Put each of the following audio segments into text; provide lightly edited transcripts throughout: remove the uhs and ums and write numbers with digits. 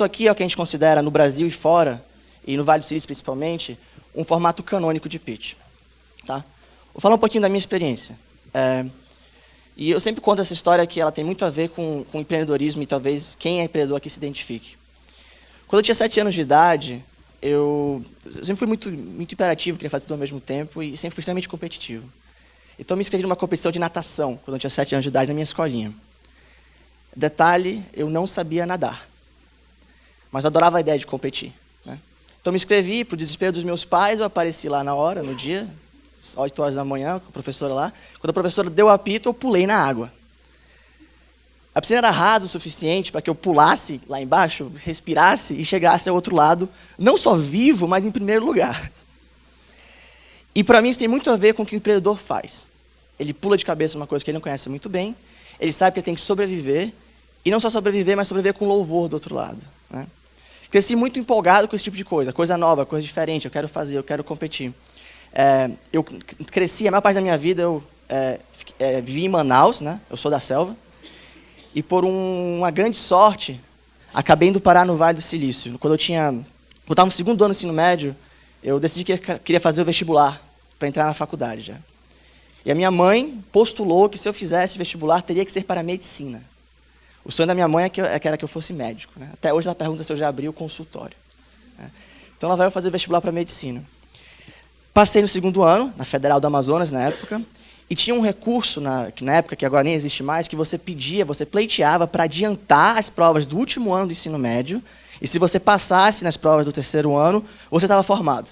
Isso aqui é o que a gente considera no Brasil e fora, e no Vale do Silício principalmente, um formato canônico de pitch. Tá? Vou falar um pouquinho da minha experiência. E eu sempre conto essa história que ela tem muito a ver com empreendedorismo e talvez quem é empreendedor aqui se identifique. Quando eu tinha 7 anos de idade, eu sempre fui muito imperativo, queria fazer tudo ao mesmo tempo e sempre fui extremamente competitivo. Então, eu me inscrevi numa competição de natação, quando eu tinha 7 anos de idade, na minha escolinha. Detalhe, eu não sabia nadar, mas eu adorava a ideia de competir. Né? Então, eu me inscrevi, para o desespero dos meus pais, eu apareci lá na hora, no dia, 8 horas da manhã, com a professora lá. Quando a professora deu o apito, eu pulei na água. A piscina era rasa o suficiente para que eu pulasse lá embaixo, respirasse e chegasse ao outro lado, não só vivo, mas em primeiro lugar. E para mim isso tem muito a ver com o que o empreendedor faz. Ele pula de cabeça numa coisa que ele não conhece muito bem, ele sabe que ele tem que sobreviver, e não só sobreviver, mas sobreviver com louvor do outro lado. Né? Cresci muito empolgado com esse tipo de coisa nova, coisa diferente, eu quero fazer, eu quero competir. Eu cresci, a maior parte da minha vida eu vivi em Manaus, né? Eu sou da selva, e por uma grande sorte, acabei indo parar no Vale do Silício. Quando eu estava no segundo ano do ensino médio, eu decidi que queria fazer o vestibular para entrar na faculdade já. E a minha mãe postulou que se eu fizesse o vestibular, teria que ser para medicina. O sonho da minha mãe era que eu fosse médico. Né? Até hoje ela pergunta se eu já abri o consultório. Né? Então ela vai fazer o vestibular para medicina. Passei no segundo ano, na Federal do Amazonas, na época, e tinha um recurso, que na época, que agora nem existe mais, que você pleiteava para adiantar as provas do último ano do ensino médio, e se você passasse nas provas do terceiro ano, você estava formado.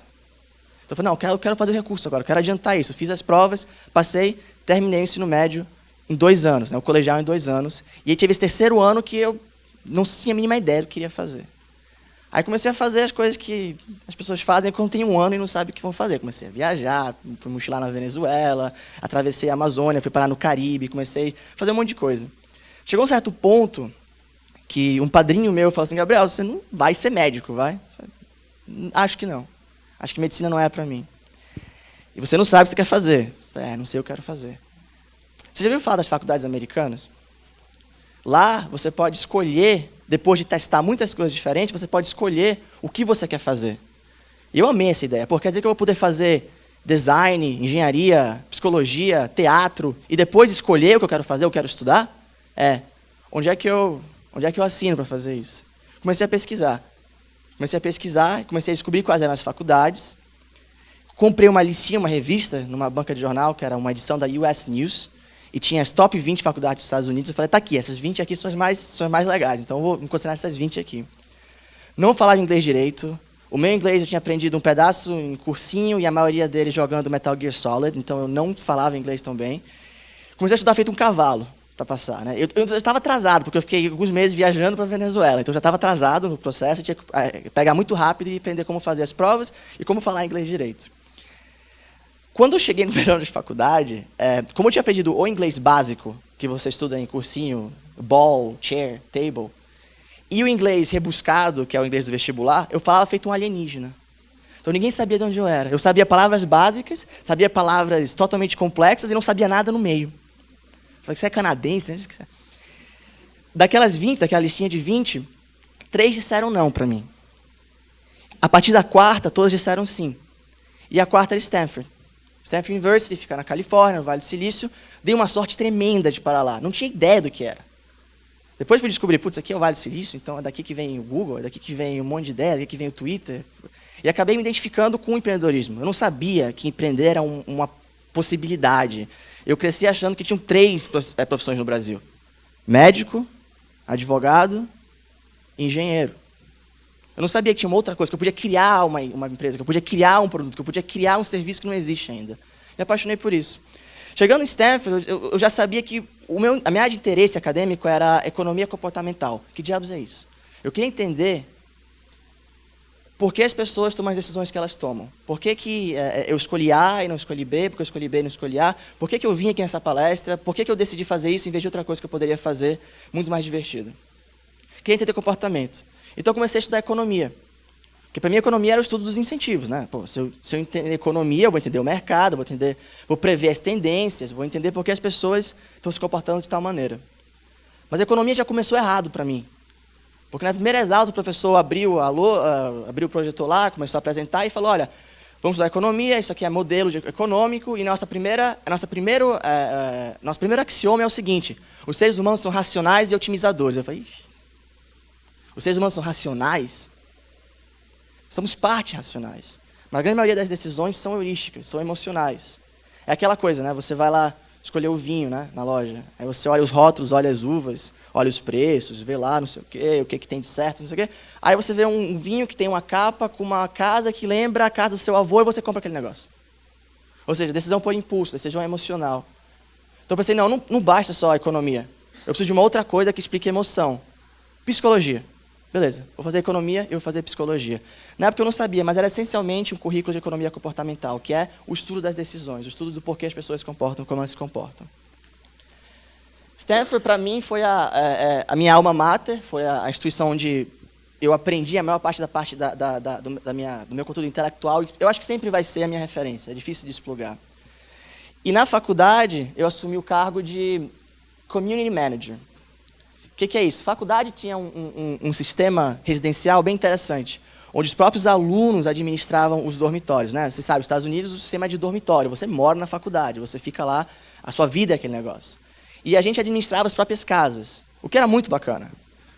Então eu falei, não, eu quero fazer o recurso agora, eu quero adiantar isso. Eu fiz as provas, passei, terminei o ensino médio em 2 anos, né, o colegial em 2 anos, e aí tive esse terceiro ano que eu não tinha a mínima ideia do que queria fazer. Aí comecei a fazer as coisas que as pessoas fazem quando tem 1 ano e não sabem o que vão fazer. Comecei a viajar, fui mochilar na Venezuela, atravessei a Amazônia, fui parar no Caribe, comecei a fazer um monte de coisa. Chegou um certo ponto que um padrinho meu falou assim, Gabriel, você não vai ser médico, vai? Acho que não. Acho que medicina não é para mim. E você não sabe o que você quer fazer. Não sei o que eu quero fazer. Você já ouviu falar das faculdades americanas? Lá você pode escolher, depois de testar muitas coisas diferentes, você pode escolher o que você quer fazer. E eu amei essa ideia, porque quer dizer que eu vou poder fazer design, engenharia, psicologia, teatro, e depois escolher o que eu quero fazer, eu quero estudar? Onde é que eu assino para fazer isso? Comecei a pesquisar, comecei a descobrir quais eram as faculdades. Comprei uma listinha, uma revista, numa banca de jornal, que era uma edição da US News, e tinha as top 20 faculdades dos Estados Unidos. Eu falei, tá aqui, essas 20 aqui são as mais legais, então eu vou me concentrar nessas 20 aqui. Não falava inglês direito. O meu inglês eu tinha aprendido um pedaço em cursinho, e a maioria deles jogando Metal Gear Solid, então eu não falava inglês tão bem. Comecei a estudar feito um cavalo para passar. Né? Eu estava atrasado, porque eu fiquei alguns meses viajando para a Venezuela, então eu já estava atrasado no processo, eu tinha que pegar muito rápido e aprender como fazer as provas e como falar inglês direito. Quando eu cheguei no primeiro ano de faculdade, como eu tinha aprendido o inglês básico, que você estuda em cursinho, ball, chair, table, e o inglês rebuscado, que é o inglês do vestibular, eu falava feito um alienígena. Então ninguém sabia de onde eu era. Eu sabia palavras básicas, sabia palavras totalmente complexas e não sabia nada no meio. Eu falei, você é canadense? Né? Daquela listinha de 20, 3 disseram não para mim. A partir da quarta, todas disseram sim. E a quarta era Stanford. Stanford University, fica na Califórnia, no Vale do Silício. Dei uma sorte tremenda de parar lá. Não tinha ideia do que era. Depois fui descobrir, putz, aqui é o Vale do Silício, então é daqui que vem o Google, é daqui que vem um monte de ideia, é daqui que vem o Twitter. E acabei me identificando com o empreendedorismo. Eu não sabia que empreender era uma possibilidade. Eu cresci achando que tinham 3 profissões no Brasil. Médico, advogado e engenheiro. Eu não sabia que tinha uma outra coisa, que eu podia criar uma empresa, que eu podia criar um produto, que eu podia criar um serviço que não existe ainda. Me apaixonei por isso. Chegando em Stanford, eu já sabia que a minha área de interesse acadêmico era economia comportamental. Que diabos é isso? Eu queria entender por que as pessoas tomam as decisões que elas tomam. Por que eu escolhi A e não escolhi B, por que eu escolhi B e não escolhi A, por que eu vim aqui nessa palestra, por que eu decidi fazer isso em vez de outra coisa que eu poderia fazer muito mais divertida. Queria entender comportamento. Então eu comecei a estudar economia. Porque para mim a economia era o estudo dos incentivos. Né? Pô, se eu entender economia, eu vou entender o mercado, vou prever as tendências, vou entender por que as pessoas estão se comportando de tal maneira. Mas a economia já começou errado para mim. Porque na primeira exalta o professor abriu o projetor lá, começou a apresentar e falou, olha, vamos estudar economia, isso aqui é modelo econômico, e nosso primeiro axioma é o seguinte, os seres humanos são racionais e otimizadores. Eu falei, ixi, os seres humanos são racionais? Somos parte racionais. Mas a grande maioria das decisões são heurísticas, são emocionais. É aquela coisa, né? Você vai lá escolher o vinho, né, na loja. Aí você olha os rótulos, olha as uvas, olha os preços, vê lá não sei o que tem de certo, não sei o quê. Aí você vê um vinho que tem uma capa com uma casa que lembra a casa do seu avô e você compra aquele negócio. Ou seja, decisão por impulso, decisão emocional. Então eu pensei, não basta só a economia. Eu preciso de uma outra coisa que explique emoção. Psicologia. Beleza, vou fazer economia e vou fazer psicologia. Na época eu não sabia, mas era essencialmente um currículo de economia comportamental, que é o estudo das decisões, o estudo do porquê as pessoas se comportam, como elas se comportam. Stanford, para mim, foi a minha alma mater, foi a instituição onde eu aprendi a maior parte do meu conteúdo intelectual. Eu acho que sempre vai ser a minha referência, é difícil de desplugar. E na faculdade, eu assumi o cargo de Community Manager. O que é isso? A faculdade tinha um sistema residencial bem interessante, onde os próprios alunos administravam os dormitórios, né? Você sabe, nos Estados Unidos o sistema é de dormitório, você mora na faculdade, você fica lá, a sua vida é aquele negócio. E a gente administrava as próprias casas, o que era muito bacana.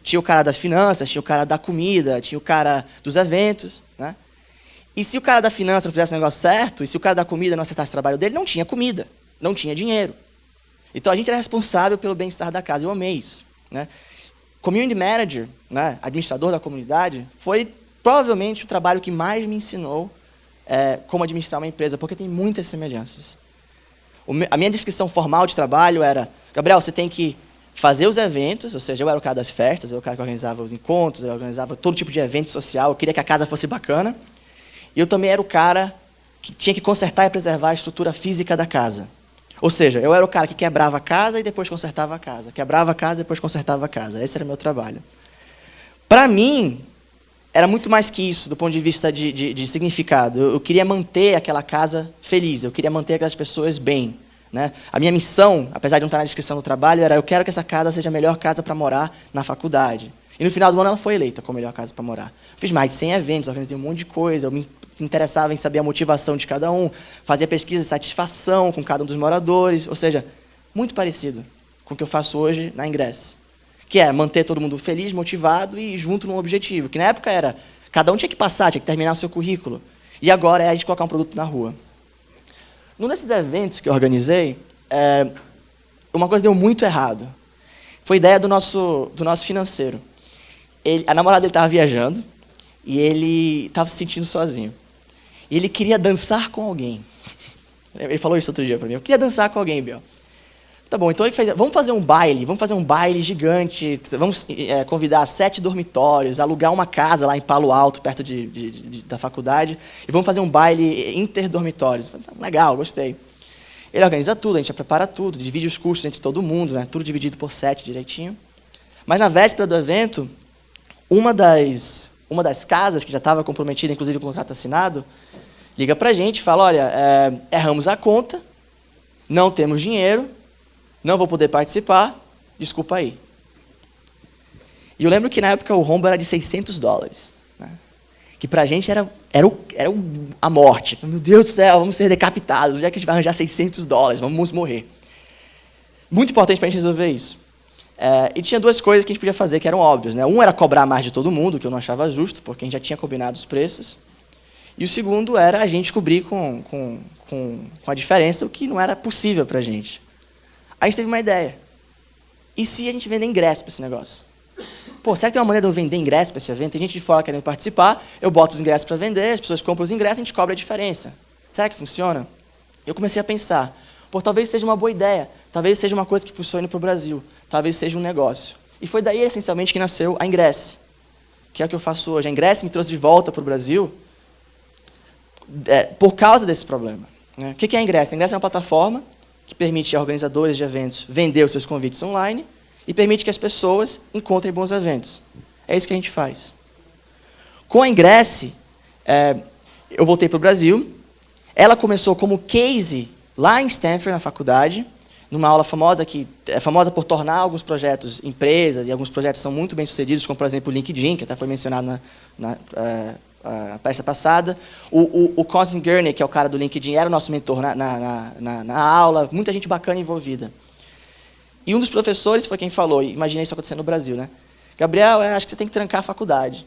Tinha o cara das finanças, tinha o cara da comida, tinha o cara dos eventos, né? E se o cara da finança não fizesse o negócio certo, e se o cara da comida não acertasse o trabalho dele, não tinha comida, não tinha dinheiro. Então a gente era responsável pelo bem-estar da casa, eu amei isso. Né? Community Manager, né, administrador da comunidade, foi provavelmente o trabalho que mais me ensinou como administrar uma empresa, porque tem muitas semelhanças. A minha descrição formal de trabalho era, Gabriel, você tem que fazer os eventos, ou seja, eu era o cara das festas, eu era o cara que organizava os encontros, eu organizava todo tipo de evento social, eu queria que a casa fosse bacana, e eu também era o cara que tinha que consertar e preservar a estrutura física da casa. Ou seja, eu era o cara que quebrava a casa e depois consertava a casa. Quebrava a casa e depois consertava a casa. Esse era o meu trabalho. Para mim, era muito mais que isso, do ponto de vista de significado. Eu queria manter aquela casa feliz, eu queria manter aquelas pessoas bem. Né? A minha missão, apesar de não estar na descrição do trabalho, era eu quero que essa casa seja a melhor casa para morar na faculdade. E no final do ano ela foi eleita como a melhor casa para morar. Fiz mais de 100 eventos, organizei um monte de coisa, eu me interessava em saber a motivação de cada um, fazia pesquisa de satisfação com cada um dos moradores, ou seja, muito parecido com o que eu faço hoje na Ingress, que é manter todo mundo feliz, motivado e junto num objetivo, que na época era, cada um tinha que passar, tinha que terminar o seu currículo, e agora é a gente colocar um produto na rua. Num desses eventos que eu organizei, uma coisa deu muito errado. Foi ideia do nosso financeiro. A namorada dele estava viajando e ele estava se sentindo sozinho. E ele queria dançar com alguém. Ele falou isso outro dia para mim. Eu queria dançar com alguém, Biel. Tá bom, então ele fez, vamos fazer um baile gigante, vamos convidar 7 dormitórios, alugar uma casa lá em Palo Alto, perto da faculdade, e vamos fazer um baile interdormitórios. Legal, gostei. Ele organiza tudo, a gente prepara tudo, divide os custos entre todo mundo, né? Tudo dividido por 7 direitinho. Mas na véspera do evento, uma das casas, que já estava comprometida, inclusive com o contrato assinado, liga para a gente e fala, olha, erramos a conta, não temos dinheiro, não vou poder participar, desculpa aí. E eu lembro que na época o rombo era de $600, né? Que para a gente era a morte. Meu Deus do céu, vamos ser decapitados, onde é que a gente vai arranjar $600? Vamos morrer. Muito importante para a gente resolver isso. E tinha 2 coisas que a gente podia fazer que eram óbvias, né? Um era cobrar mais de todo mundo, que eu não achava justo, porque a gente já tinha combinado os preços. E o segundo era a gente cobrir com a diferença, o que não era possível para a gente. Aí a gente teve uma ideia. E se a gente vender ingresso para esse negócio? Pô, será que tem uma maneira de eu vender ingresso para esse evento? Tem gente de fora querendo participar, eu boto os ingressos para vender, as pessoas compram os ingressos e a gente cobra a diferença. Será que funciona? Eu comecei a pensar, pô, talvez seja uma boa ideia, talvez seja uma coisa que funcione para o Brasil, talvez seja um negócio. E foi daí, essencialmente, que nasceu a Ingress, que é o que eu faço hoje. A Ingress me trouxe de volta para o Brasil por causa desse problema. Né? O que é a Ingress? A Ingress é uma plataforma que permite a organizadores de eventos vender os seus convites online e permite que as pessoas encontrem bons eventos. É isso que a gente faz. Com a Ingress, eu voltei para o Brasil. Ela começou como case lá em Stanford, na faculdade, numa aula famosa, que é famosa por tornar alguns projetos empresas, e alguns projetos são muito bem-sucedidos, como, por exemplo, o LinkedIn, que até foi mencionado na palestra passada. O Cosmin Gurney, que é o cara do LinkedIn, era o nosso mentor na aula, muita gente bacana envolvida. E um dos professores foi quem falou, e imaginei isso acontecendo no Brasil, né? Gabriel, acho que você tem que trancar a faculdade.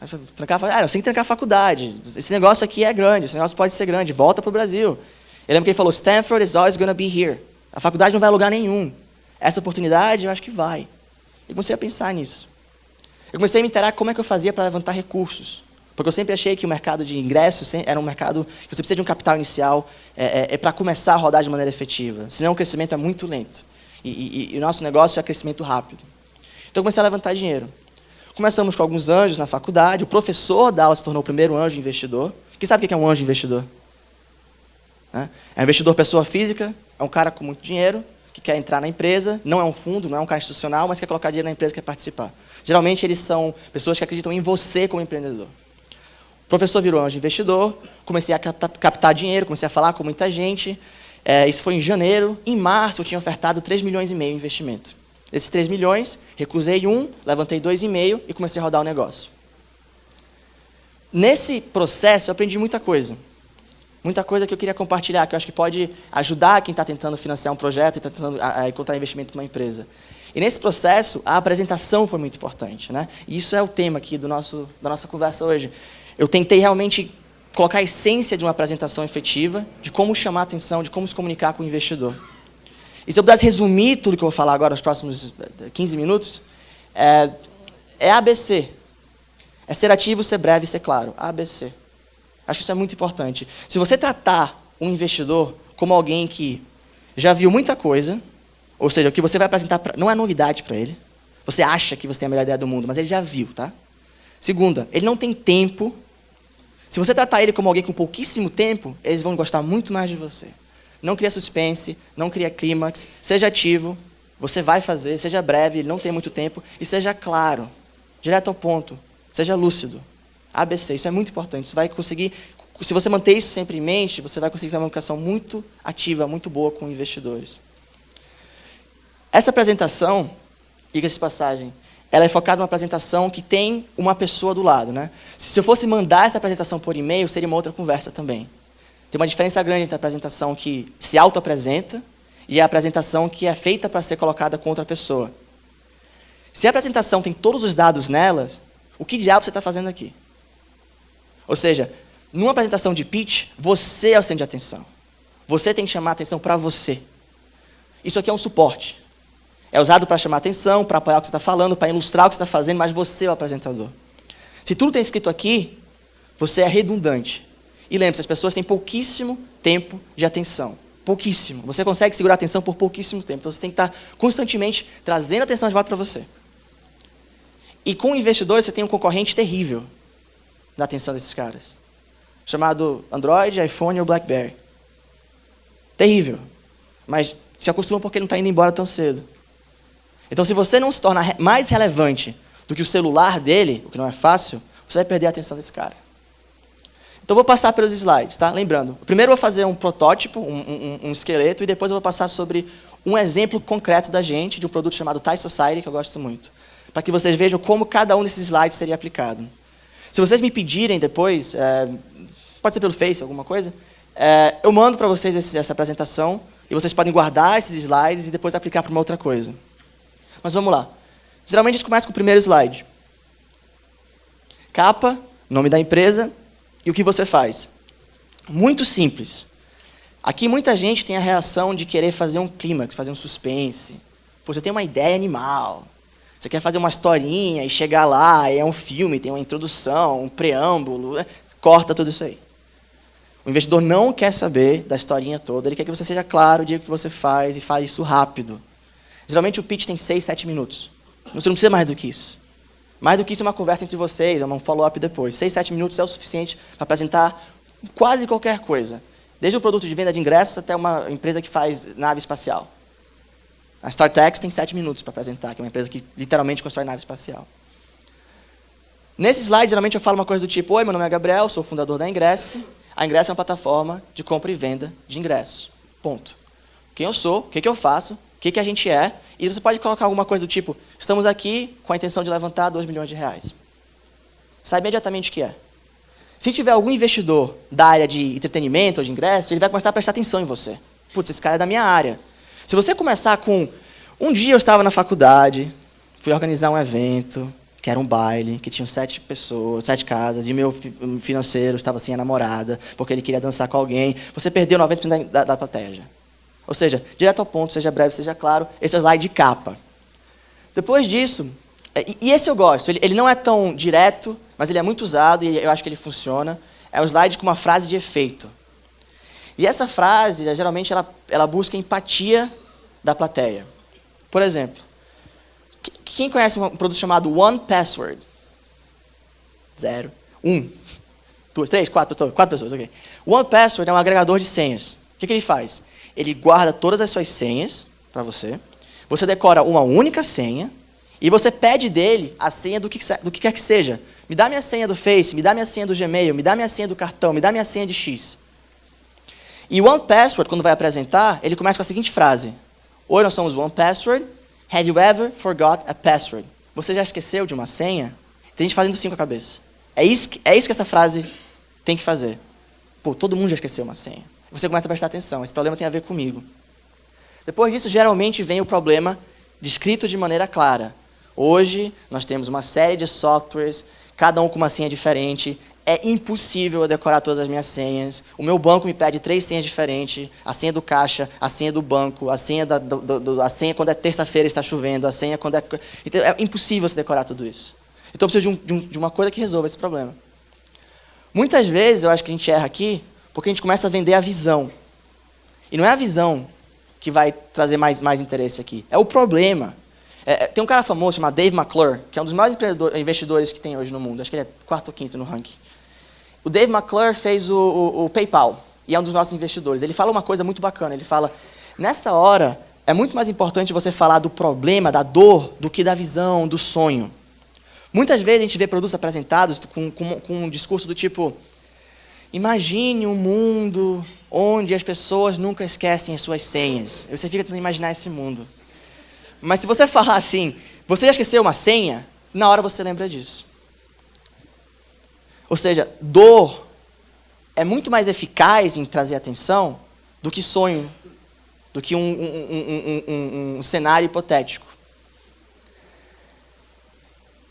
Eu falei, você tem que trancar a faculdade. Esse negócio aqui é grande, esse negócio pode ser grande, volta para o Brasil. Eu lembro que ele falou, Stanford is always going to be here. A faculdade não vai a lugar nenhum. Essa oportunidade, eu acho que vai. Eu comecei a pensar nisso. Eu comecei a me interar como é que eu fazia para levantar recursos. Porque eu sempre achei que o mercado de ingressos era um mercado que você precisa de um capital inicial para começar a rodar de maneira efetiva. Senão o crescimento é muito lento. E o nosso negócio é crescimento rápido. Então eu comecei a levantar dinheiro. Começamos com alguns anjos na faculdade. O professor da aula se tornou o primeiro anjo investidor. Quem sabe o que é um anjo investidor? É um investidor pessoa física, é um cara com muito dinheiro, que quer entrar na empresa, não é um fundo, não é um cara institucional, mas quer colocar dinheiro na empresa e quer participar. Geralmente eles são pessoas que acreditam em você como empreendedor. O professor virou anjo investidor, comecei a captar dinheiro, comecei a falar com muita gente. Isso foi em janeiro. Em março eu tinha ofertado 3,5 milhões em investimento. Desses 3 milhões, recusei 1, levantei 2,5 e comecei a rodar o negócio. Nesse processo eu aprendi muita coisa. Muita coisa que eu queria compartilhar, que eu acho que pode ajudar quem está tentando financiar um projeto e está tentando encontrar investimento numa empresa. E nesse processo, a apresentação foi muito importante, né? E isso é o tema aqui da nossa conversa hoje. Eu tentei realmente colocar a essência de uma apresentação efetiva, de como chamar a atenção, de como se comunicar com o investidor. E se eu pudesse resumir tudo que eu vou falar agora nos próximos 15 minutos, é ABC. É ser ativo, ser breve e ser claro. ABC. Acho que isso é muito importante. Se você tratar um investidor como alguém que já viu muita coisa, ou seja, o que você vai apresentar não é novidade para ele, você acha que você tem a melhor ideia do mundo, mas ele já viu, tá? Segunda, ele não tem tempo. Se você tratar ele como alguém com pouquíssimo tempo, eles vão gostar muito mais de você. Não cria suspense, não cria clímax, seja ativo, você vai fazer, seja breve, ele não tem muito tempo, e seja claro, direto ao ponto, seja lúcido. ABC, isso é muito importante. Você vai conseguir, se você manter isso sempre em mente, você vai conseguir ter uma comunicação muito ativa, muito boa com investidores. Essa apresentação, diga-se de passagem, ela é focada numa apresentação que tem uma pessoa do lado, né? Se eu fosse mandar essa apresentação por e-mail, seria uma outra conversa também. Tem uma diferença grande entre a apresentação que se auto-apresenta e a apresentação que é feita para ser colocada com outra pessoa. Se a apresentação tem todos os dados nelas, o que diabo você está fazendo aqui? Ou seja, numa apresentação de pitch, você é o centro de atenção. Você tem que chamar a atenção para você. Isso aqui é um suporte. É usado para chamar a atenção, para apoiar o que você está falando, para ilustrar o que você está fazendo, mas você é o apresentador. Se tudo tem escrito aqui, você é redundante. E lembre-se, as pessoas têm pouquíssimo tempo de atenção. Pouquíssimo. Você consegue segurar a atenção por pouquíssimo tempo. Então você tem que estar constantemente trazendo a atenção de volta para você. E com investidores, você tem um concorrente terrível na atenção desses caras, chamado Android, iPhone ou BlackBerry. Terrível. Mas se acostuma porque ele não está indo embora tão cedo. Então, se você não se tornar mais relevante do que o celular dele, o que não é fácil, você vai perder a atenção desse cara. Então, eu vou passar pelos slides, tá? Lembrando, primeiro eu vou fazer um protótipo, um esqueleto, e depois eu vou passar sobre um exemplo concreto da gente, de um produto chamado Thai Society, que eu gosto muito, para que vocês vejam como cada um desses slides seria aplicado. Se vocês me pedirem depois, pode ser pelo Face, alguma coisa, eu mando para vocês essa apresentação, e vocês podem guardar esses slides e depois aplicar para uma outra coisa. Mas vamos lá. Geralmente a gente começa com o primeiro slide. Capa, nome da empresa e o que você faz. Muito simples. Aqui muita gente tem a reação de querer fazer um clímax, fazer um suspense. Pô, você tem uma ideia animal. Você quer fazer uma historinha e chegar lá, é um filme, tem uma introdução, um preâmbulo, né? Corta tudo isso aí. O investidor não quer saber da historinha toda, ele quer que você seja claro, diga o que você faz e fale isso rápido. Geralmente o pitch tem 6, 7 minutos. Você não precisa mais do que isso. Mais do que isso é uma conversa entre vocês, é um follow-up depois. 6, 7 minutos é o suficiente para apresentar quase qualquer coisa. Desde um produto de venda de ingressos até uma empresa que faz nave espacial. A StarTex tem 7 minutos para apresentar, que é uma empresa que literalmente constrói nave espacial. Nesse slide, geralmente eu falo uma coisa do tipo: oi, meu nome é Gabriel, sou o fundador da Ingresse. A Ingresse é uma plataforma de compra e venda de ingressos. Ponto. quem eu sou, o que eu faço, o que a gente é, e você pode colocar alguma coisa do tipo, estamos aqui com a intenção de levantar 2 milhões de reais. Sabe imediatamente o que é. Se tiver algum investidor da área de entretenimento ou de ingresso, ele vai começar a prestar atenção em você. Putz, esse cara é da minha área. Se você começar com, um dia eu estava na faculdade, fui organizar um evento, que era um baile, que tinha 7 pessoas, 7 casas, e o meu financeiro estava sem a namorada, porque ele queria dançar com alguém. Você perdeu 90% da plateia já. Ou seja, direto ao ponto, seja breve, seja claro, esse é o slide de capa. Depois disso, e esse eu gosto, ele não é tão direto, mas ele é muito usado e eu acho que ele funciona. É um slide com uma frase de efeito. E essa frase, geralmente, ela busca empatia da plateia. Por exemplo, quem conhece um produto chamado 1Password? 0. 1. 2, 3, 4 pessoas, ok. 1Password é um agregador de senhas. O que ele faz? Ele guarda todas as suas senhas para você, você decora uma única senha, e você pede dele a senha do que quer que seja. Me dá minha senha do Face, me dá minha senha do Gmail, me dá minha senha do cartão, me dá minha senha de X. E o 1Password, quando vai apresentar, ele começa com a seguinte frase. Oi, nós somos 1Password. Have you ever forgot a password? Você já esqueceu de uma senha? Tem gente fazendo assim com a cabeça. É isso que essa frase tem que fazer. Pô, todo mundo já esqueceu uma senha. Você começa a prestar atenção. Esse problema tem a ver comigo. Depois disso, geralmente vem o problema descrito de maneira clara. Hoje, nós temos uma série de softwares, cada um com uma senha diferente. É impossível eu decorar todas as minhas senhas. O meu banco me pede 3 senhas diferentes. A senha do caixa, a senha do banco, a senha, a senha quando é terça-feira e está chovendo, a senha quando é... Então, é impossível você decorar tudo isso. Então, eu preciso de uma coisa que resolva esse problema. Muitas vezes, eu acho que a gente erra aqui, porque a gente começa a vender a visão. E não é a visão que vai trazer mais interesse aqui. É o problema. Tem um cara famoso chamado Dave McClure, que é um dos maiores investidores que tem hoje no mundo. Acho que ele é 4º ou 5º no ranking. O Dave McClure fez o PayPal, e é um dos nossos investidores. Ele fala uma coisa muito bacana. Ele fala, nessa hora, é muito mais importante você falar do problema, da dor, do que da visão, do sonho. Muitas vezes a gente vê produtos apresentados com um discurso do tipo, imagine um mundo onde as pessoas nunca esquecem as suas senhas. Você fica tentando imaginar esse mundo. Mas se você falar assim, você já esqueceu uma senha? Na hora você lembra disso. Ou seja, dor é muito mais eficaz em trazer atenção do que sonho, do que um cenário hipotético.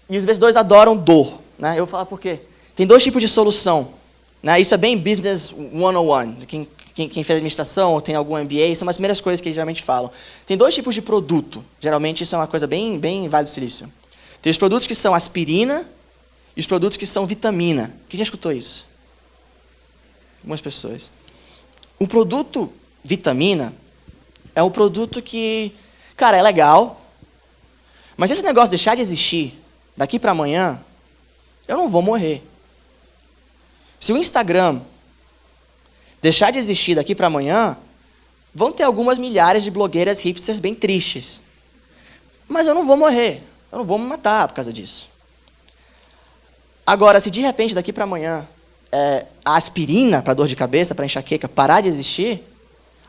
E os investidores adoram dor. Né? Eu vou falar por quê. Tem 2 tipos de solução. Né? Isso é bem business 101. Quem fez administração ou tem algum MBA, são as primeiras coisas que eles geralmente falam. Tem 2 tipos de produto. Geralmente isso é uma coisa bem Vale do Silício. Tem os produtos que são aspirina e os produtos que são vitamina. Quem já escutou isso? Algumas pessoas. O produto vitamina é um produto que, cara, é legal, mas se esse negócio deixar de existir daqui para amanhã, eu não vou morrer. Se o Instagram deixar de existir daqui para amanhã, vão ter algumas milhares de blogueiras hipsters bem tristes. Mas eu não vou morrer. Eu não vou me matar por causa disso. Agora, se de repente, daqui para amanhã, a aspirina para dor de cabeça, para enxaqueca, parar de existir,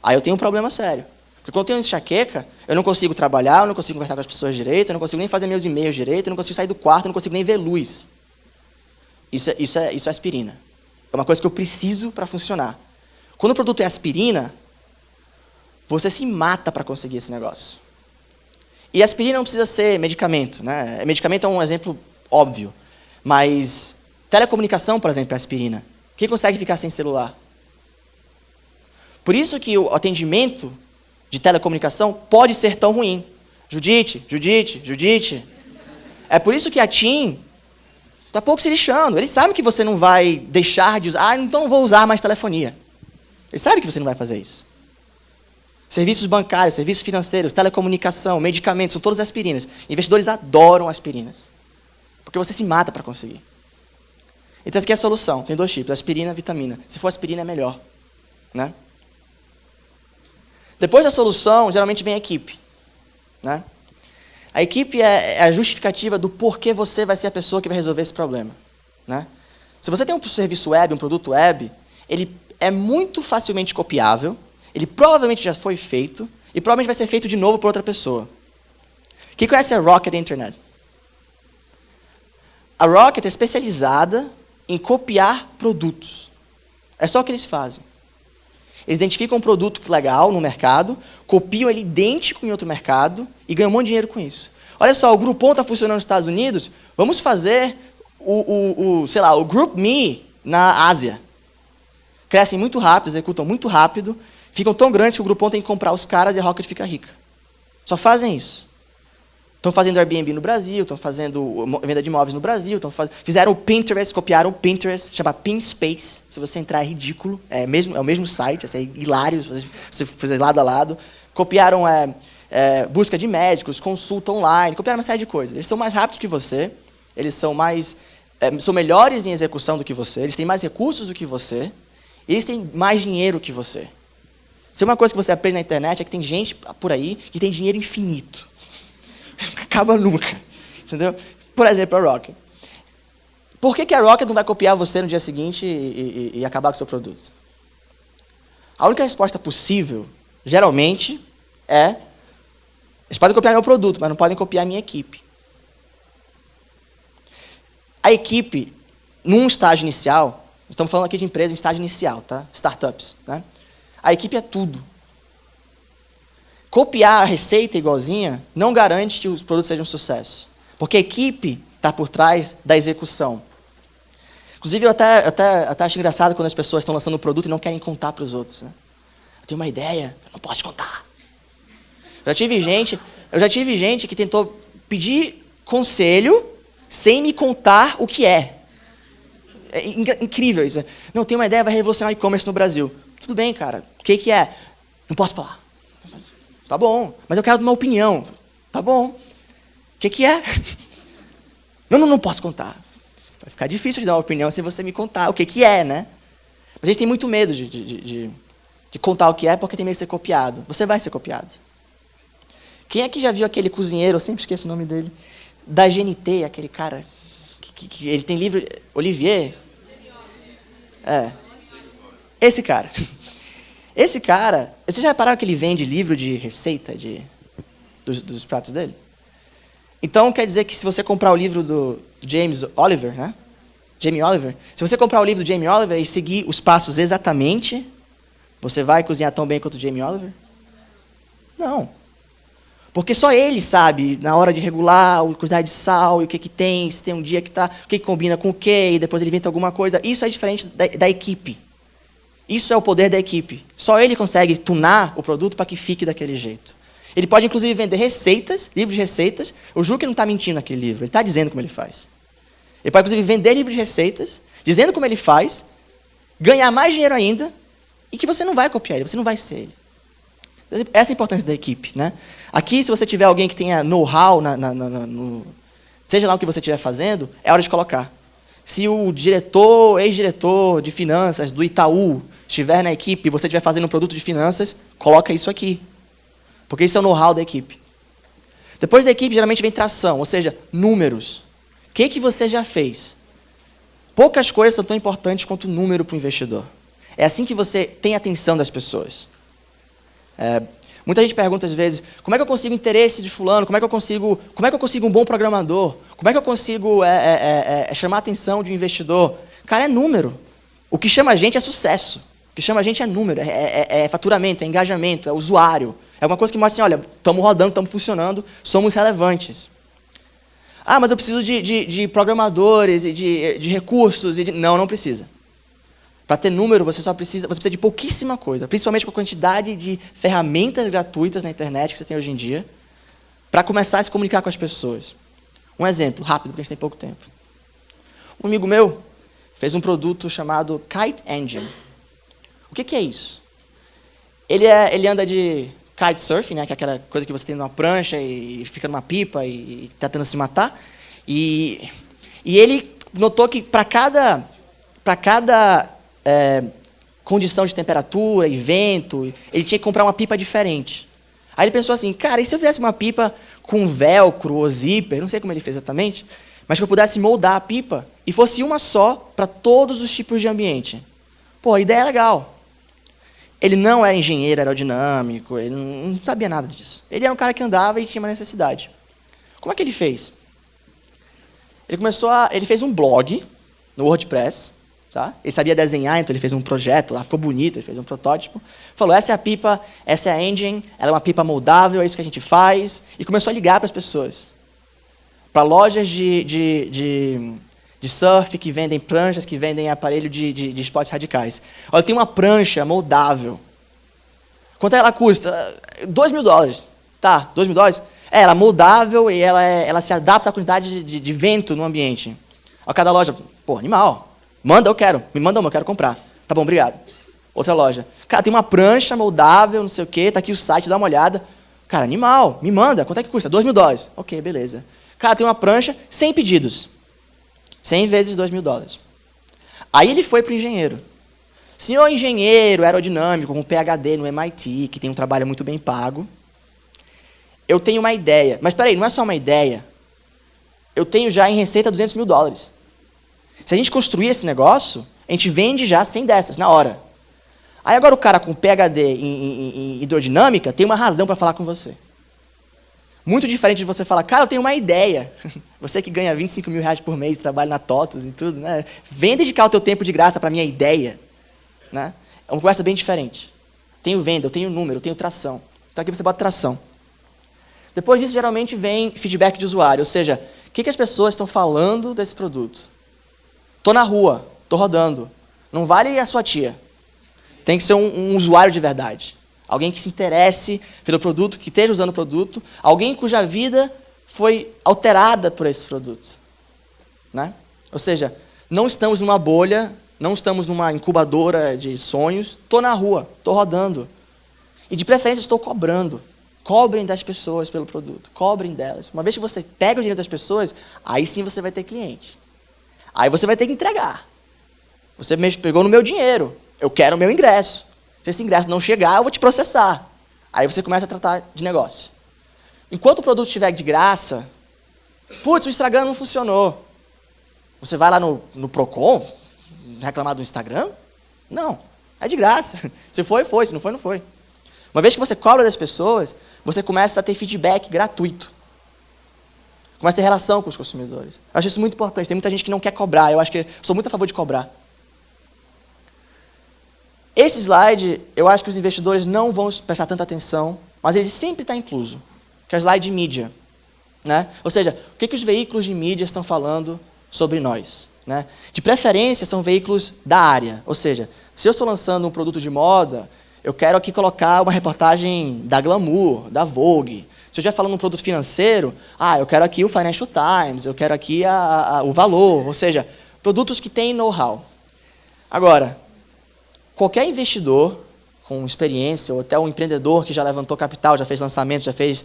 aí eu tenho um problema sério. Porque quando eu tenho enxaqueca, eu não consigo trabalhar, eu não consigo conversar com as pessoas direito, eu não consigo nem fazer meus e-mails direito, eu não consigo sair do quarto, eu não consigo nem ver luz. Isso é aspirina. É uma coisa que eu preciso para funcionar. Quando o produto é aspirina, você se mata para conseguir esse negócio. E aspirina não precisa ser medicamento. Né? Medicamento é um exemplo óbvio. Mas telecomunicação, por exemplo, é aspirina. Quem consegue ficar sem celular? Por isso que o atendimento de telecomunicação pode ser tão ruim. Judite. É por isso que a TIM está pouco se lixando. Eles sabem que você não vai deixar de usar. Então não vou usar mais telefonia. Eles sabem que você não vai fazer isso. Serviços bancários, serviços financeiros, telecomunicação, medicamentos, são todas aspirinas. Investidores adoram aspirinas. Porque você se mata para conseguir. Então essa aqui é a solução. Tem 2 tipos, aspirina e vitamina. Se for aspirina é melhor. Né? Depois da solução, geralmente vem a equipe. Né? A equipe é a justificativa do porquê você vai ser a pessoa que vai resolver esse problema. Né? Se você tem um serviço web, um produto web, ele é muito facilmente copiável, ele provavelmente já foi feito e provavelmente vai ser feito de novo por outra pessoa. Quem conhece a Rocket Internet? A Rocket é especializada em copiar produtos. É só o que eles fazem. Eles identificam um produto legal no mercado, copiam ele idêntico em outro mercado e ganham um monte de dinheiro com isso. Olha só, o Groupon está funcionando nos Estados Unidos, vamos fazer o GroupMe na Ásia. Crescem muito rápido, executam muito rápido, ficam tão grandes que o Groupon tem que comprar os caras e a Rocket fica rica. Só fazem isso. Estão fazendo Airbnb no Brasil, estão fazendo venda de imóveis no Brasil, fizeram o Pinterest, copiaram o Pinterest, chama Pinspace. Se você entrar é ridículo, é o mesmo site, é hilário, se você fizer lado a lado. Copiaram busca de médicos, consulta online, copiaram uma série de coisas. Eles são mais rápidos que você, eles são melhores em execução do que você, eles têm mais recursos do que você, e eles têm mais dinheiro que você. Se uma coisa que você aprende na internet é que tem gente por aí que tem dinheiro infinito. Acaba nunca, entendeu? Por exemplo, a Rocket. Por que a Rocket não vai copiar você no dia seguinte e acabar com o seu produto? A única resposta possível, geralmente, é: eles podem copiar meu produto, mas não podem copiar a minha equipe. A equipe, num estágio inicial, estamos falando aqui de empresa em estágio inicial, tá? Startups, né? A equipe é tudo. Copiar a receita igualzinha não garante que os produtos sejam um sucesso. Porque a equipe está por trás da execução. Inclusive, eu até acho engraçado quando as pessoas estão lançando um produto e não querem contar para os outros. Né? Eu tenho uma ideia, eu não posso te contar. Eu já tive gente que tentou pedir conselho sem me contar o que é. É incrível isso. Não, eu tenho uma ideia, vai revolucionar o e-commerce no Brasil. Tudo bem, cara. O que é? Não posso falar. Tá bom, mas eu quero uma opinião. Tá bom. O que é? Não posso contar. Vai ficar difícil de dar uma opinião se você me contar o que é, né? A gente tem muito medo de contar o que é porque tem medo de ser copiado. Você vai ser copiado. Quem é que já viu aquele cozinheiro, eu sempre esqueço o nome dele, da GNT, aquele cara, que ele tem livro... Olivier? Esse cara. Esse cara, vocês já repararam que ele vende livro de receita dos pratos dele? Então, quer dizer que se você comprar o livro do James Oliver, né? Jamie Oliver, se você comprar o livro do Jamie Oliver e seguir os passos exatamente, você vai cozinhar tão bem quanto o Jamie Oliver? Não. Porque só ele sabe, na hora de regular a quantidade de sal e o que tem, se tem um dia que está, o que combina com o quê, e depois ele inventa alguma coisa. Isso é diferente da equipe. Isso é o poder da equipe. Só ele consegue tunar o produto para que fique daquele jeito. Ele pode, inclusive, vender receitas, livros de receitas. O Juca não está mentindo naquele livro, ele está dizendo como ele faz. Ele pode, inclusive, vender livros de receitas, dizendo como ele faz, ganhar mais dinheiro ainda, e que você não vai copiar ele, você não vai ser ele. Essa é a importância da equipe. Né? Aqui, se você tiver alguém que tenha know-how, seja lá o que você estiver fazendo, é hora de colocar. Se o ex-diretor de finanças do Itaú estiver na equipe e você estiver fazendo um produto de finanças, coloca isso aqui. Porque isso é o know-how da equipe. Depois da equipe, geralmente vem tração, ou seja, números. O que você já fez? Poucas coisas são tão importantes quanto o número para o investidor. É assim que você tem a atenção das pessoas. Muita gente pergunta às vezes, como é que eu consigo interesse de fulano? Como é que eu consigo um bom programador? Como é que eu consigo chamar a atenção de um investidor? Cara, é número. O que chama a gente é sucesso. O que chama a gente é número, é faturamento, é engajamento, é usuário. É alguma coisa que mostra assim, olha, estamos rodando, estamos funcionando, somos relevantes. Ah, mas eu preciso de programadores e de recursos. Não precisa. Para ter número, você precisa de pouquíssima coisa, principalmente com a quantidade de ferramentas gratuitas na internet que você tem hoje em dia, para começar a se comunicar com as pessoas. Um exemplo, rápido, porque a gente tem pouco tempo. Um amigo meu fez um produto chamado Kite Engine. O que é isso? Ele anda de kitesurfing, né, que é aquela coisa que você tem numa prancha e fica numa pipa e está tentando se matar. E ele notou que para cada condição de temperatura e vento, ele tinha que comprar uma pipa diferente. Aí ele pensou assim, cara, e se eu fizesse uma pipa com velcro ou zíper, não sei como ele fez exatamente, mas que eu pudesse moldar a pipa e fosse uma só para todos os tipos de ambiente. Pô, a ideia é legal. Ele não era engenheiro aerodinâmico, ele não sabia nada disso. Ele era um cara que andava e tinha uma necessidade. Como é que ele fez? Ele fez um blog no WordPress, tá? Ele sabia desenhar, então ele fez um projeto lá, ficou bonito, ele fez um protótipo. Falou, essa é a pipa, essa é a engine, ela é uma pipa moldável, é isso que a gente faz. E começou a ligar para as pessoas. Para lojas de surf que vendem pranchas, que vendem aparelho de esportes radicais. Olha, tem uma prancha moldável. Quanto ela custa? $2.000. Tá, $2.000? Ela é moldável e ela se adapta à quantidade de vento no ambiente. A cada loja, pô, animal. Manda, eu quero. Me manda uma, eu quero comprar. Tá bom, obrigado. Outra loja. Cara, tem uma prancha moldável, não sei o quê, tá aqui o site, dá uma olhada. Cara, animal, me manda. Quanto é que custa? $2.000. Ok, beleza. Cara, tem uma prancha, 100 pedidos. 100 vezes $2.000. Aí ele foi para o engenheiro. Senhor engenheiro aerodinâmico, com PhD no MIT, que tem um trabalho muito bem pago, eu tenho uma ideia. Mas espera aí, não é só uma ideia. Eu tenho já em receita $200.000. Se a gente construir esse negócio, a gente vende já 100 dessas, na hora. Aí agora o cara com PhD em hidrodinâmica tem uma razão para falar com você. Muito diferente de você falar, cara, eu tenho uma ideia. Você que ganha R$25 mil por mês, trabalha na TOTUS e tudo, né? Vem dedicar o teu tempo de graça para a minha ideia. Né? É uma conversa bem diferente. Tenho venda, eu tenho número, eu tenho tração. Então aqui você bota tração. Depois disso, geralmente vem feedback de usuário, ou seja, o que as pessoas estão falando desse produto? Estou na rua, estou rodando. Não vale a sua tia. Tem que ser um usuário de verdade. Alguém que se interesse pelo produto, que esteja usando o produto, alguém cuja vida foi alterada por esse produto. Né? Ou seja, não estamos numa bolha, não estamos numa incubadora de sonhos, estou na rua, estou rodando. E de preferência estou cobrando. Cobrem das pessoas pelo produto, cobrem delas. Uma vez que você pega o dinheiro das pessoas, aí sim você vai ter cliente. Aí você vai ter que entregar. Você pegou no meu dinheiro, eu quero o meu ingresso. Se esse ingresso não chegar, eu vou te processar. Aí você começa a tratar de negócio. Enquanto o produto estiver de graça, putz, o Instagram não funcionou. Você vai lá no Procon reclamar do Instagram? Não, é de graça. Se foi, foi. Se não foi, não foi. Uma vez que você cobra das pessoas, você começa a ter feedback gratuito. Começa a ter relação com os consumidores. Eu acho isso muito importante. Tem muita gente que não quer cobrar. Eu sou muito a favor de cobrar. Esse slide, eu acho que os investidores não vão prestar tanta atenção, mas ele sempre está incluso, que é o slide de mídia. Né? Ou seja, o que os veículos de mídia estão falando sobre nós? Né? De preferência, são veículos da área. Ou seja, se eu estou lançando um produto de moda, eu quero aqui colocar uma reportagem da Glamour, da Vogue. Se eu estiver falando um produto financeiro, eu quero aqui o Financial Times, eu quero aqui o Valor. Ou seja, produtos que têm know-how. Agora, qualquer investidor com experiência, ou até um empreendedor que já levantou capital, já fez lançamento, já fez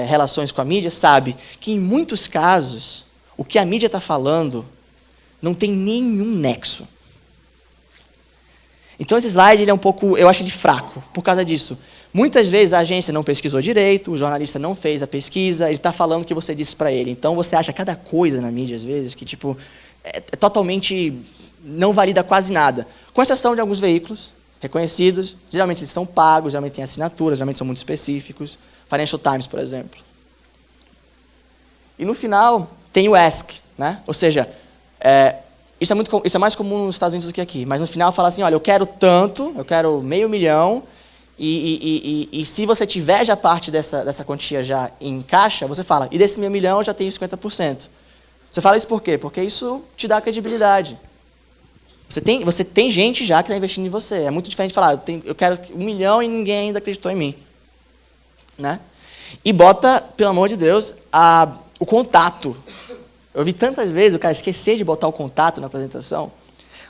relações com a mídia, sabe que, em muitos casos, o que a mídia está falando não tem nenhum nexo. Então, esse slide ele é um pouco, eu acho ele fraco, por causa disso. Muitas vezes a agência não pesquisou direito, o jornalista não fez a pesquisa, ele está falando o que você disse para ele. Então, você acha cada coisa na mídia, às vezes, que é totalmente não valida quase nada. Com exceção de alguns veículos reconhecidos, geralmente eles são pagos, geralmente têm assinaturas, geralmente são muito específicos. Financial Times, por exemplo. E no final, tem o ask, né? Ou seja, isso é mais comum nos Estados Unidos do que aqui, mas no final fala assim, olha, eu quero tanto, eu quero $500 mil, e se você tiver já parte dessa quantia já em caixa, você fala, e desse $500 mil eu já tenho 50%. Você fala isso por quê? Porque isso te dá credibilidade. Você tem gente já que está investindo em você. É muito diferente de falar, eu quero $1 milhão e ninguém ainda acreditou em mim. Né? E bota, pelo amor de Deus, o contato. Eu vi tantas vezes o cara esquecer de botar o contato na apresentação.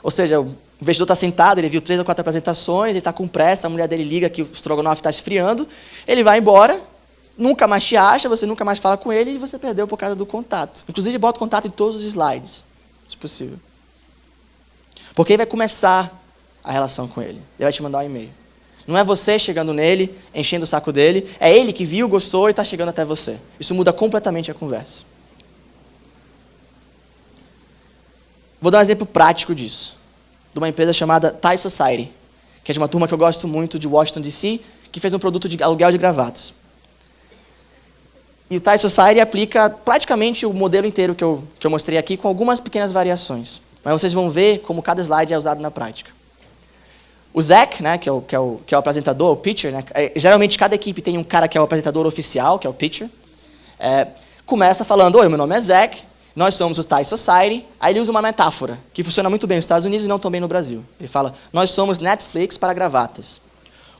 Ou seja, o investidor está sentado, ele viu 3 ou 4 apresentações, ele está com pressa, a mulher dele liga que o estrogonofe está esfriando, ele vai embora, nunca mais te acha, você nunca mais fala com ele e você perdeu por causa do contato. Inclusive, bota o contato em todos os slides, se possível. Porque aí vai começar a relação com ele. Ele vai te mandar um e-mail. Não é você chegando nele, enchendo o saco dele, é ele que viu, gostou e está chegando até você. Isso muda completamente a conversa. Vou dar um exemplo prático disso. De uma empresa chamada Thai Society, que é de uma turma que eu gosto muito de Washington, D.C., que fez um produto de aluguel de gravatas. E o Tie Society aplica praticamente o modelo inteiro que eu mostrei aqui, com algumas pequenas variações. Mas vocês vão ver como cada slide é usado na prática. O Zach, né, que é o apresentador, o pitcher, né, geralmente cada equipe tem um cara que é o apresentador oficial, que é o pitcher, começa falando: oi, meu nome é Zach, nós somos o Tie Society. Aí ele usa uma metáfora que funciona muito bem nos Estados Unidos e não tão bem no Brasil. Ele fala: nós somos Netflix para gravatas.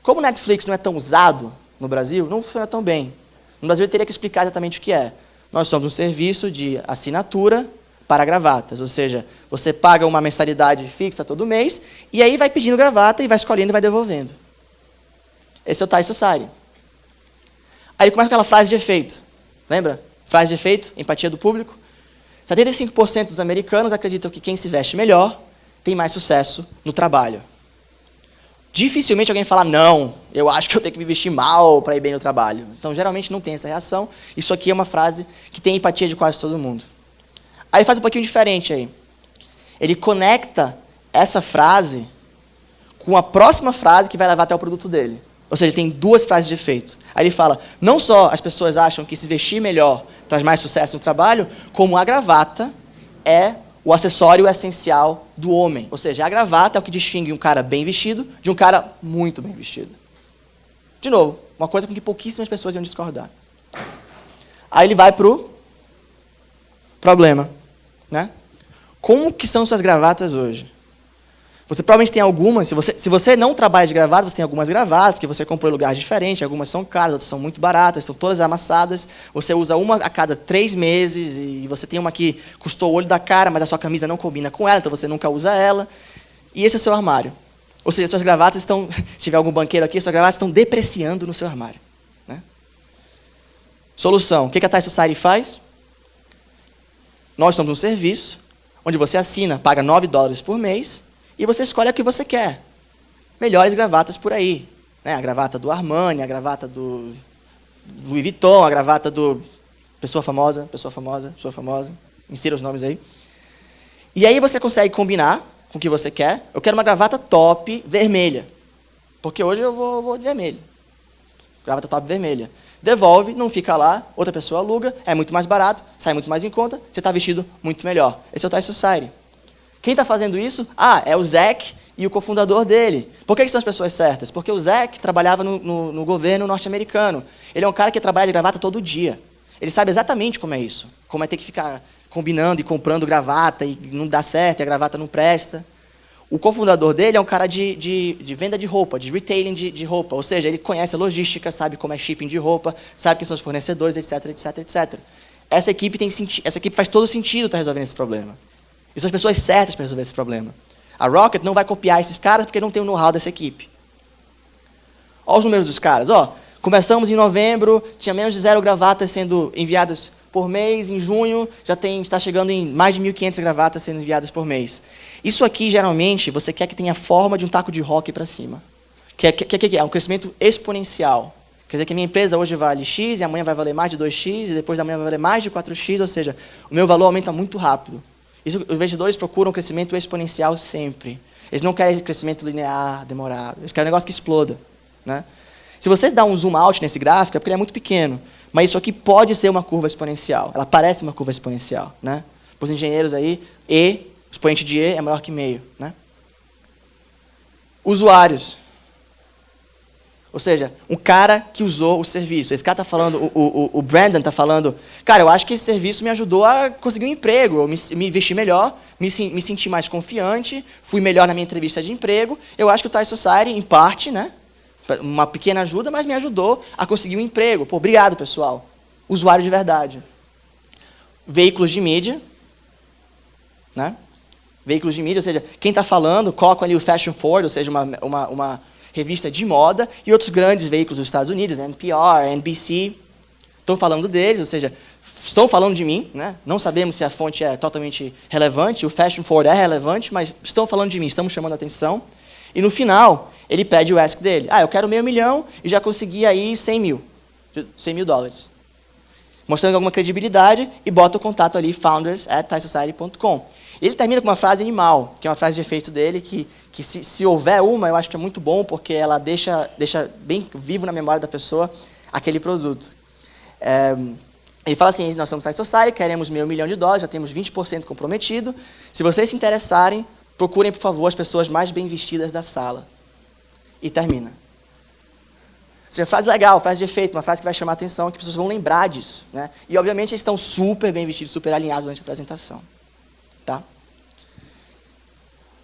Como Netflix não é tão usado no Brasil, não funciona tão bem. No Brasil, ele teria que explicar exatamente o que é. Nós somos um serviço de assinatura para gravatas, ou seja, você paga uma mensalidade fixa todo mês, e aí vai pedindo gravata, e vai escolhendo e vai devolvendo. Esse é o Tie Society. Aí ele começa com aquela frase de efeito. Lembra? Frase de efeito, empatia do público. 75% dos americanos acreditam que quem se veste melhor tem mais sucesso no trabalho. Dificilmente alguém fala: não, eu acho que eu tenho que me vestir mal para ir bem no trabalho. Então, geralmente não tem essa reação. Isso aqui é uma frase que tem empatia de quase todo mundo. Aí ele faz um pouquinho diferente aí. Ele conecta essa frase com a próxima frase que vai levar até o produto dele. Ou seja, ele tem duas frases de efeito. Aí ele fala: não só as pessoas acham que se vestir melhor traz mais sucesso no trabalho, como a gravata é o acessório essencial do homem. Ou seja, a gravata é o que distingue um cara bem vestido de um cara muito bem vestido. De novo, uma coisa com que pouquíssimas pessoas iam discordar. Aí ele vai para o problema, né? Como que são suas gravatas hoje? Você provavelmente tem algumas, se você não trabalha de gravata, você tem algumas gravatas que você comprou em lugares diferentes, algumas são caras, outras são muito baratas, são todas amassadas, você usa uma a cada 3 meses, e você tem uma que custou o olho da cara, mas a sua camisa não combina com ela, então você nunca usa ela, e esse é o seu armário. Ou seja, suas gravatas estão, se tiver algum banqueiro aqui, suas gravatas estão depreciando no seu armário. Né? Solução, o que a Tie Society faz? Nós somos um serviço, onde você assina, paga $9 por mês, e você escolhe o que você quer. Melhores gravatas por aí. Né? A gravata do Armani, a gravata do Louis Vuitton, a gravata do... Pessoa famosa. Insira os nomes aí. E aí você consegue combinar com o que você quer. Eu quero uma gravata top vermelha. Porque hoje eu vou de vermelho. Gravata top vermelha. Devolve, não fica lá, outra pessoa aluga, é muito mais barato, sai muito mais em conta, você está vestido muito melhor. Esse é o Tie Society. Quem está fazendo isso? É o Zach e o cofundador dele. Por que são as pessoas certas? Porque o Zach trabalhava no governo norte-americano. Ele é um cara que trabalha de gravata todo dia. Ele sabe exatamente como é isso. Como é ter que ficar combinando e comprando gravata e não dá certo, e a gravata não presta. O cofundador dele é um cara de venda de roupa, de retailing de roupa. Ou seja, ele conhece a logística, sabe como é shipping de roupa, sabe quem são os fornecedores, etc, etc, etc. Essa equipe faz todo sentido estar resolvendo esse problema. E são as pessoas certas para resolver esse problema. A Rocket não vai copiar esses caras porque não tem o know-how dessa equipe. Olha os números dos caras. Começamos em novembro, tinha menos de 0 gravatas sendo enviadas por mês. Em junho, já está chegando em mais de 1.500 gravatas sendo enviadas por mês. Isso aqui, geralmente, você quer que tenha a forma de um taco de hóquei para cima. Que é um crescimento exponencial. Quer dizer que a minha empresa hoje vale X, e amanhã vai valer mais de 2X, e depois da manhã vai valer mais de 4X, ou seja, o meu valor aumenta muito rápido. Isso, os investidores procuram crescimento exponencial sempre. Eles não querem crescimento linear, demorado. Eles querem um negócio que exploda. Né? Se vocês dão um zoom out nesse gráfico, é porque ele é muito pequeno. Mas isso aqui pode ser uma curva exponencial. Ela parece uma curva exponencial. Né? Para os engenheiros aí, o expoente de E é maior que meio. Né? Usuários. Ou seja, um cara que usou o serviço. Esse cara está falando, o Brandon está falando, cara, eu acho que esse serviço me ajudou a conseguir um emprego, eu me vesti melhor, me senti mais confiante, fui melhor na minha entrevista de emprego. Eu acho que o Tie Society, em parte, né, uma pequena ajuda, mas me ajudou a conseguir um emprego. Pô, obrigado, pessoal. Usuário de verdade. Veículos de mídia. Né? Veículos de mídia, ou seja, quem está falando, coloca ali o Fashion Forward, ou seja, uma revista de moda, e outros grandes veículos dos Estados Unidos, NPR, NBC, estão falando deles, ou seja, estão falando de mim, né? Não sabemos se a fonte é totalmente relevante, o Fashion Forward é relevante, mas estão falando de mim, estamos chamando a atenção, e no final, ele pede o ask dele. Eu quero $500 mil e já consegui aí 100 mil dólares. Mostrando alguma credibilidade e bota o contato ali, founders@tiesociety.com. Ele termina com uma frase animal, que é uma frase de efeito dele, que se houver uma, eu acho que é muito bom, porque ela deixa bem vivo na memória da pessoa aquele produto. Ele fala assim, nós somos Science Society, queremos $1 milhão, já temos 20% comprometido. Se vocês se interessarem, procurem, por favor, as pessoas mais bem vestidas da sala. E termina. Ou seja, frase legal, frase de efeito, uma frase que vai chamar a atenção, que as pessoas vão lembrar disso. Né? E, obviamente, eles estão super bem vestidos, super alinhados durante a apresentação. Tá?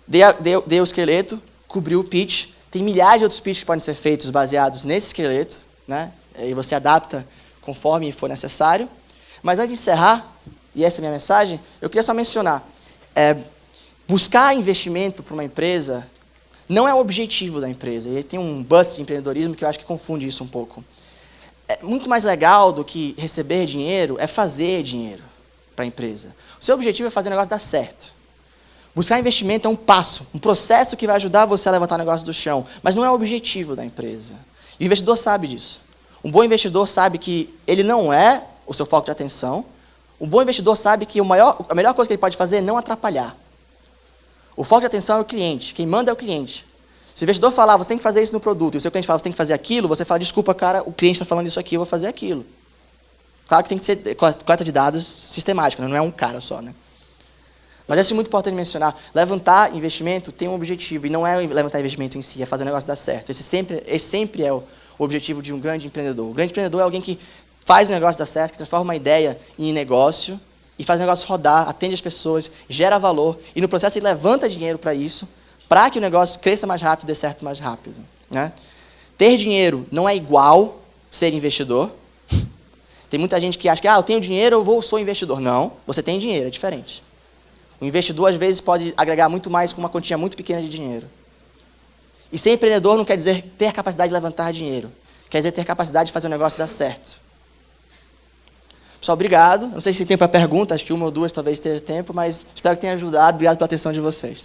Dei o esqueleto, cobriu o pitch. Tem milhares de outros pitches que podem ser feitos baseados nesse esqueleto. Né? E você adapta conforme for necessário. Mas antes de encerrar, e essa é a minha mensagem, eu queria só mencionar, buscar investimento para uma empresa não é o objetivo da empresa. E tem um bust de empreendedorismo que eu acho que confunde isso um pouco. Muito mais legal do que receber dinheiro é fazer dinheiro para a empresa. O seu objetivo é fazer o negócio dar certo. Buscar investimento é um passo, um processo que vai ajudar você a levantar o negócio do chão, mas não é o objetivo da empresa. E o investidor sabe disso. Um bom investidor sabe que ele não é o seu foco de atenção. Um bom investidor sabe que a melhor coisa que ele pode fazer é não atrapalhar. O foco de atenção é o cliente. Quem manda é o cliente. Se o investidor falar, você tem que fazer isso no produto, e o seu cliente fala, você tem que fazer aquilo, você fala, desculpa, cara, o cliente está falando isso aqui, eu vou fazer aquilo. Claro que tem que ser coleta de dados sistemática, não é um cara só. Né? Mas isso é muito importante mencionar. Levantar investimento tem um objetivo, e não é levantar investimento em si, é fazer o negócio dar certo. Esse sempre é o objetivo de um grande empreendedor. O grande empreendedor é alguém que faz o negócio dar certo, que transforma uma ideia em negócio, e faz o negócio rodar, atende as pessoas, gera valor, e no processo ele levanta dinheiro para isso, para que o negócio cresça mais rápido e dê certo mais rápido. Né? Ter dinheiro não é igual ser investidor. Tem muita gente que acha que eu tenho dinheiro, eu sou investidor. Não, você tem dinheiro, é diferente. O investidor, às vezes, pode agregar muito mais com uma quantia muito pequena de dinheiro. E ser empreendedor não quer dizer ter capacidade de levantar dinheiro. Quer dizer ter capacidade de fazer o negócio dar certo. Pessoal, obrigado. Não sei se tem tempo para pergunta, acho que uma ou duas talvez tenha tempo, mas espero que tenha ajudado. Obrigado pela atenção de vocês.